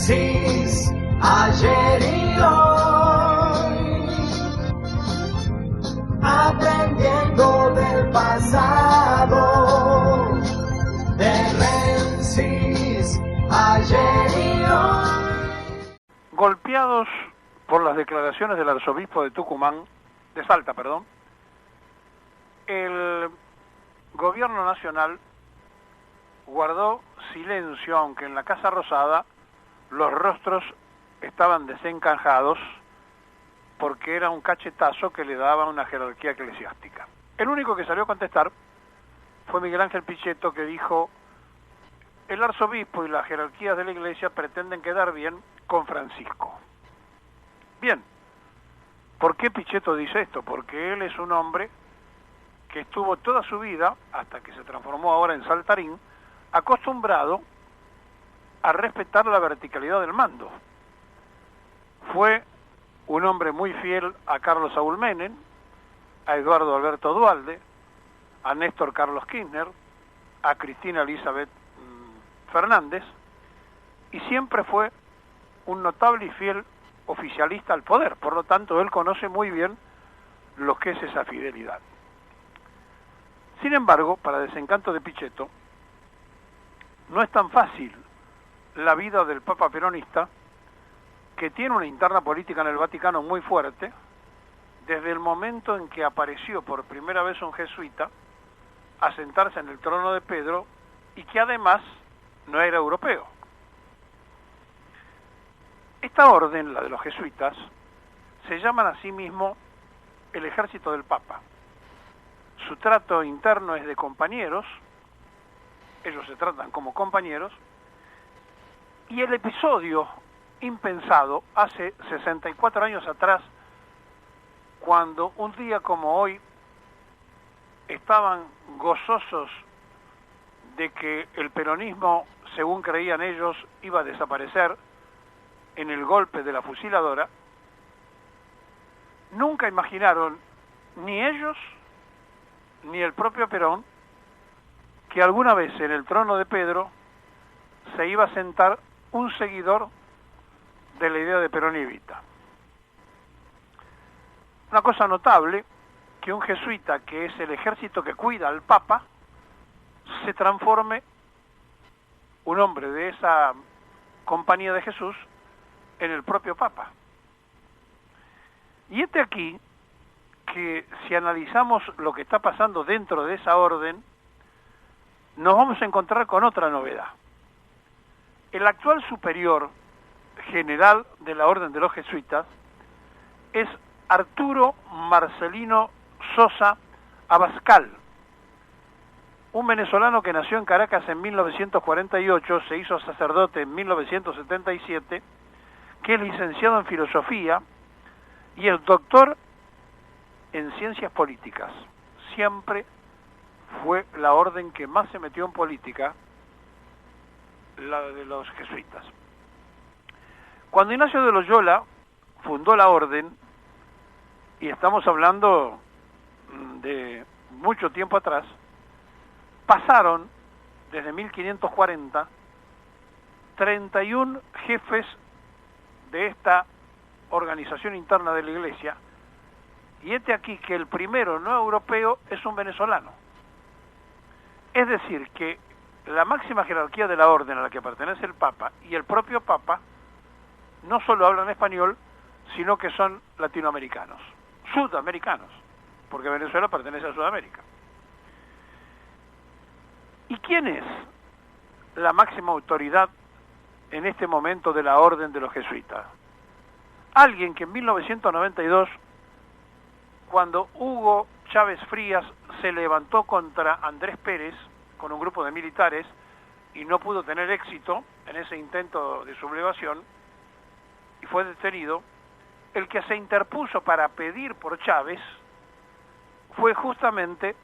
Francis, ayer y hoy, aprendiendo del pasado, de Francis, ayer y hoy. Golpeados por las declaraciones del arzobispo de Tucumán, de Salta, perdón, el gobierno nacional guardó silencio, aunque en la Casa Rosada los rostros estaban desencajados porque era un cachetazo que le daba una jerarquía eclesiástica. El único que salió a contestar fue Miguel Ángel Pichetto, que dijo: el arzobispo y las jerarquías de la iglesia pretenden quedar bien con Francisco. Bien, ¿por qué Pichetto dice esto? Porque él es un hombre que estuvo toda su vida, hasta que se transformó ahora en saltarín, acostumbrado a respetar la verticalidad del mando. Fue un hombre muy fiel a Carlos Saúl Menem, a Eduardo Alberto Duhalde, a Néstor Carlos Kirchner, a Cristina Elizabeth Fernández, y siempre fue un notable y fiel oficialista al poder. Por lo tanto, él conoce muy bien lo que es esa fidelidad. Sin embargo, para desencanto de Pichetto, no es tan fácil la vida del Papa peronista, que tiene una interna política en el Vaticano muy fuerte, desde el momento en que apareció por primera vez un jesuita a sentarse en el trono de Pedro, y que además no era europeo. Esta orden, la de los jesuitas, se llaman a sí mismo el ejército del Papa. Su trato interno es de compañeros, ellos se tratan como compañeros, y el episodio impensado hace 64 años atrás, cuando un día como hoy estaban gozosos de que el peronismo, según creían ellos, iba a desaparecer en el golpe de la fusiladora, nunca imaginaron, ni ellos ni el propio Perón, que alguna vez en el trono de Pedro se iba a sentar un seguidor de la idea de Perón y Evita. Una cosa notable, que un jesuita, que es el ejército que cuida al Papa, se transforme, un hombre de esa compañía de Jesús, en el propio Papa. Y aquí que, si analizamos lo que está pasando dentro de esa orden, nos vamos a encontrar con otra novedad. El actual superior general de la Orden de los Jesuitas es Arturo Marcelino Sosa Abascal, un venezolano que nació en Caracas en 1948, se hizo sacerdote en 1977, que es licenciado en filosofía y es doctor en ciencias políticas. Siempre fue la orden que más se metió en política, la de los jesuitas. Cuando Ignacio de Loyola fundó la orden, y estamos hablando de mucho tiempo atrás, pasaron desde 1540 31 jefes de esta organización interna de la Iglesia, y aquí que el primero no europeo es un venezolano. Es decir, que la máxima jerarquía de la orden a la que pertenece el Papa y el propio Papa no solo hablan español, sino que son latinoamericanos, sudamericanos, porque Venezuela pertenece a Sudamérica. ¿Y quién es la máxima autoridad en este momento de la orden de los jesuitas? Alguien que en 1992, cuando Hugo Chávez Frías se levantó contra Andrés Pérez con un grupo de militares y no pudo tener éxito en ese intento de sublevación y fue detenido, el que se interpuso para pedir por Chávez fue justamente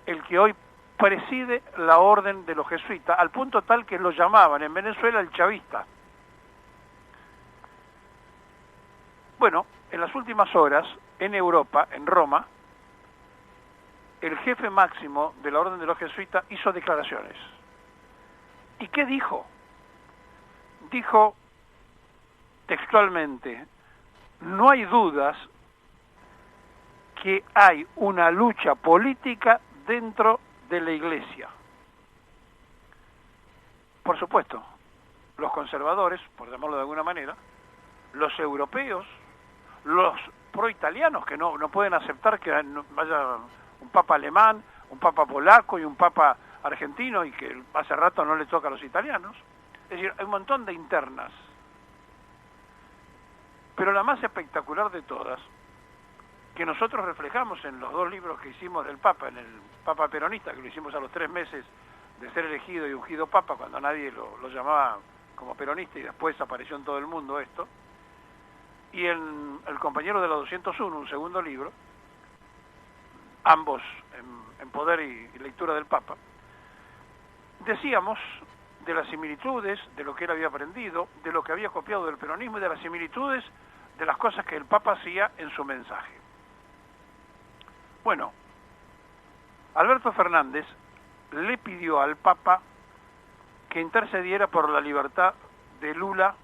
el que hoy preside la orden de los jesuitas, al punto tal que lo llamaban en Venezuela el chavista. Bueno, en las últimas horas, en Europa, en Roma, el jefe máximo de la orden de los jesuitas hizo declaraciones. ¿Y qué dijo? Dijo textualmente, no hay dudas que hay una lucha política dentro de la Iglesia. Por supuesto, los conservadores, por llamarlo de alguna manera, los europeos, los pro-italianos que no pueden aceptar que vaya un papa alemán, un papa polaco y un papa argentino y que hace rato no le toca a los italianos. Es decir, hay un montón de internas. Pero la más espectacular de todas, que nosotros reflejamos en los 2 libros que hicimos del Papa, en el Papa Peronista, que lo hicimos a los 3 meses de ser elegido y ungido Papa, cuando nadie lo llamaba como peronista y después apareció en todo el mundo esto, y en El compañero de la 201, un segundo libro, ambos en Poder y Lectura del Papa, decíamos de las similitudes, de lo que él había aprendido, de lo que había copiado del peronismo y de las similitudes de las cosas que el Papa hacía en su mensaje. Bueno, Alberto Fernández le pidió al Papa que intercediera por la libertad de Lula,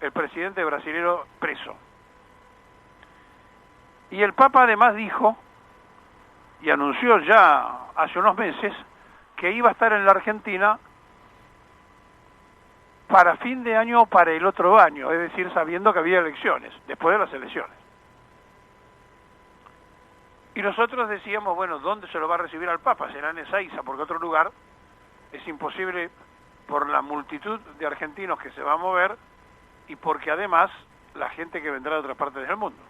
el presidente brasilero preso. Y el Papa además dijo, y anunció ya hace unos meses, que iba a estar en la Argentina para fin de año o para el otro año, es decir, sabiendo que había elecciones, después de las elecciones. Y nosotros decíamos, bueno, ¿dónde se lo va a recibir al Papa? Será en Ezeiza, porque otro lugar es imposible por la multitud de argentinos que se va a mover y porque además la gente que vendrá de otras partes del mundo.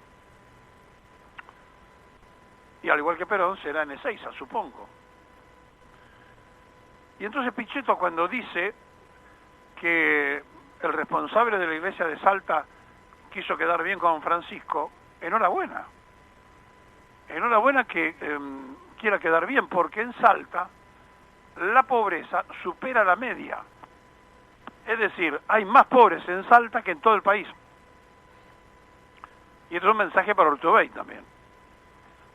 Y al igual que Perón, será en Ezeiza, supongo. Y entonces Pichetto, cuando dice que el responsable de la iglesia de Salta quiso quedar bien con Francisco, enhorabuena. Enhorabuena que quiera quedar bien, porque en Salta la pobreza supera la media. Es decir, hay más pobres en Salta que en todo el país. Y esto es un mensaje para Urtubey también.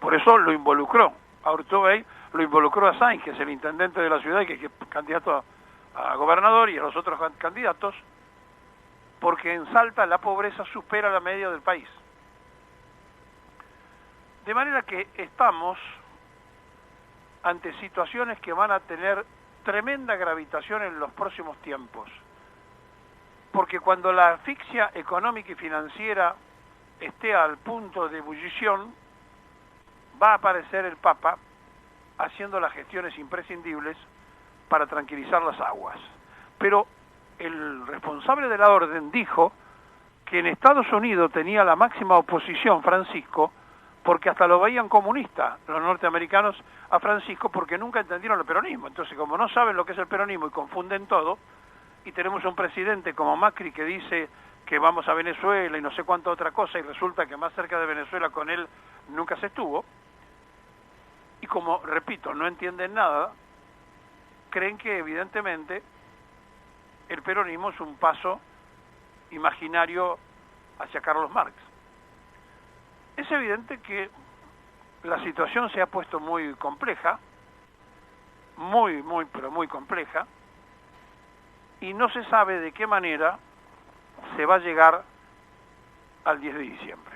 Por eso lo involucró. A Urtubey lo involucró a Sainz, que es el intendente de la ciudad y que es candidato a gobernador, y a los otros candidatos, porque en Salta la pobreza supera la media del país. De manera que estamos ante situaciones que van a tener tremenda gravitación en los próximos tiempos. Porque cuando la asfixia económica y financiera esté al punto de ebullición, va a aparecer el Papa haciendo las gestiones imprescindibles para tranquilizar las aguas. Pero el responsable de la orden dijo que en Estados Unidos tenía la máxima oposición Francisco, porque hasta lo veían comunista los norteamericanos a Francisco, porque nunca entendieron el peronismo. Entonces, como no saben lo que es el peronismo y confunden todo, y tenemos un presidente como Macri que dice que vamos a Venezuela y no sé cuánta otra cosa, y resulta que más cerca de Venezuela con él nunca se estuvo, y como, repito, no entienden nada, creen que evidentemente el peronismo es un paso imaginario hacia Carlos Marx. Es evidente que la situación se ha puesto muy compleja, pero muy compleja, y no se sabe de qué manera se va a llegar al 10 de diciembre.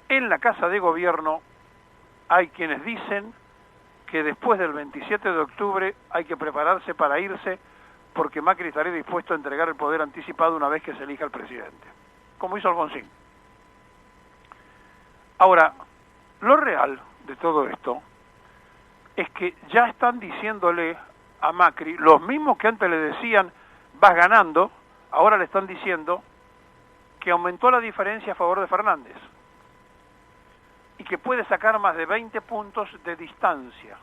En la Casa de Gobierno hay quienes dicen que después del 27 de octubre hay que prepararse para irse, porque Macri estaría dispuesto a entregar el poder anticipado una vez que se elija el presidente, como hizo Alfonsín. Ahora, lo real de todo esto es que ya están diciéndole a Macri, los mismos que antes le decían, vas ganando, ahora le están diciendo que aumentó la diferencia a favor de Fernández y que puede sacar más de 20 puntos de distancia.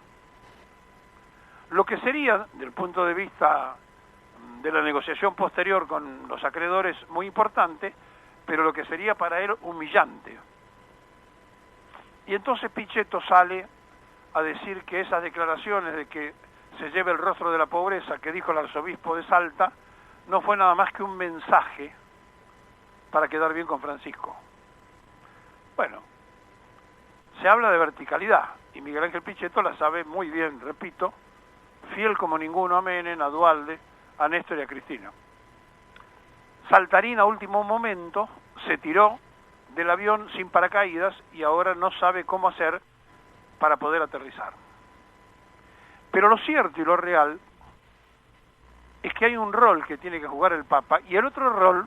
Lo que sería, del punto de vista de la negociación posterior con los acreedores, muy importante, pero lo que sería para él humillante. Y entonces Pichetto sale a decir que esas declaraciones de que se lleve el rostro de la pobreza que dijo el arzobispo de Salta no fue nada más que un mensaje para quedar bien con Francisco. Bueno, se habla de verticalidad y Miguel Ángel Pichetto la sabe muy bien, repito, fiel como ninguno a Menem, a Duhalde, a Néstor y a Cristina. saltarín a último momento se tiró del avión sin paracaídas y ahora no sabe cómo hacer para poder aterrizar. Pero lo cierto y lo real es que hay un rol que tiene que jugar el Papa y el otro rol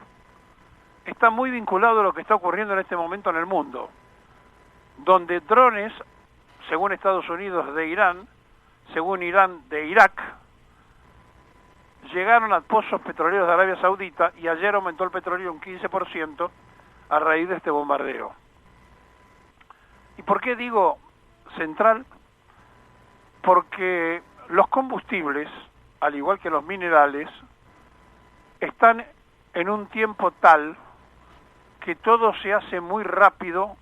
está muy vinculado a lo que está ocurriendo en este momento en el mundo, donde drones, según Estados Unidos, de Irán, según Irán, de Irak, llegaron a pozos petroleros de Arabia Saudita y ayer aumentó el petróleo un 15% a raíz de este bombardeo. ¿Y por qué digo central? Porque los combustibles, al igual que los minerales, están en un tiempo tal que todo se hace muy rápido,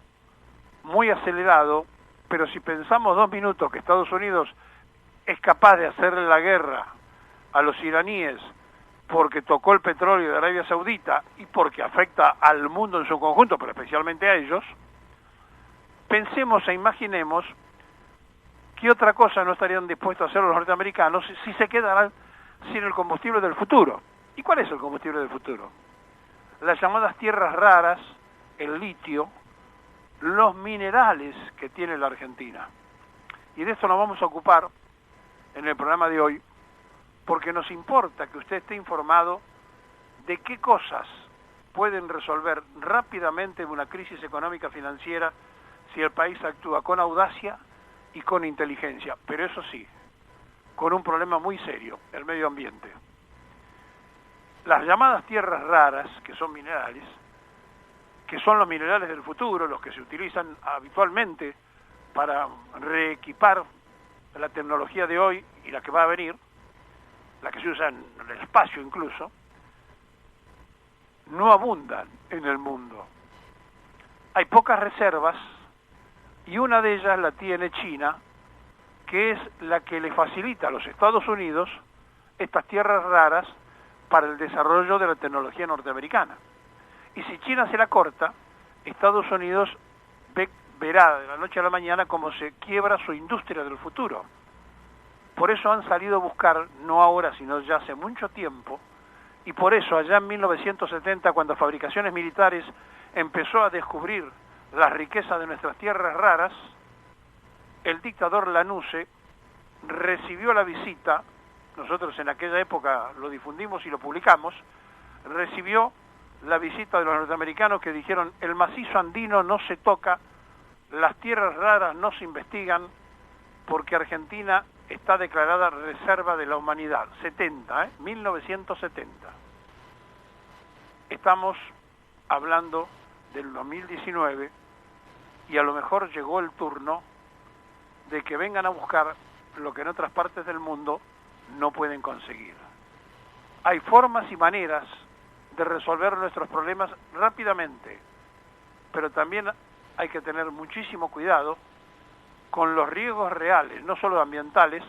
muy acelerado, pero si pensamos 2 minutos que Estados Unidos es capaz de hacerle la guerra a los iraníes porque tocó el petróleo de Arabia Saudita y porque afecta al mundo en su conjunto, pero especialmente a ellos, pensemos e imaginemos qué otra cosa no estarían dispuestos a hacer los norteamericanos si se quedaran sin el combustible del futuro. ¿Y cuál es el combustible del futuro? Las llamadas tierras raras, el litio, los minerales que tiene la Argentina. Y de esto nos vamos a ocupar en el programa de hoy, porque nos importa que usted esté informado de qué cosas pueden resolver rápidamente una crisis económica financiera si el país actúa con audacia y con inteligencia, pero eso sí, con un problema muy serio, el medio ambiente. Las llamadas tierras raras, que son minerales, que son los minerales del futuro, los que se utilizan habitualmente para reequipar la tecnología de hoy y la que va a venir, la que se usa en el espacio incluso, no abundan en el mundo. Hay pocas reservas y una de ellas la tiene China, que es la que le facilita a los Estados Unidos estas tierras raras para el desarrollo de la tecnología norteamericana. Y si China se la corta, Estados Unidos verá de la noche a la mañana cómo se quiebra su industria del futuro. Por eso han salido a buscar, no ahora, sino ya hace mucho tiempo, y por eso allá en 1970, cuando Fabricaciones Militares empezó a descubrir las riquezas de nuestras tierras raras, el dictador Lanusse recibió la visita, nosotros en aquella época lo difundimos y lo publicamos, recibió la visita de los norteamericanos que dijeron: el macizo andino no se toca, las tierras raras no se investigan, porque Argentina está declarada reserva de la humanidad. 1970. Estamos hablando del 2019 y a lo mejor llegó el turno de que vengan a buscar lo que en otras partes del mundo no pueden conseguir. Hay formas y maneras de resolver nuestros problemas rápidamente, pero también hay que tener muchísimo cuidado con los riesgos reales, no solo ambientales,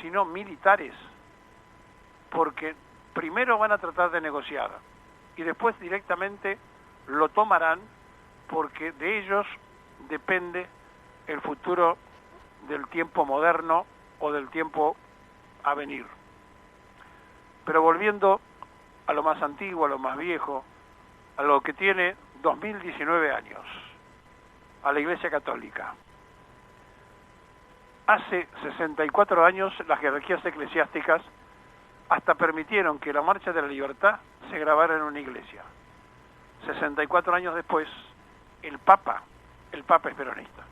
sino militares, porque primero van a tratar de negociar y después directamente lo tomarán, porque de ellos depende el futuro del tiempo moderno o del tiempo a venir. Pero volviendo a lo más antiguo, a lo más viejo, a lo que tiene 2019 años, a la Iglesia Católica. Hace 64 años las jerarquías eclesiásticas hasta permitieron que la Marcha de la Libertad se grabara en una iglesia. 64 años después, el Papa es peronista.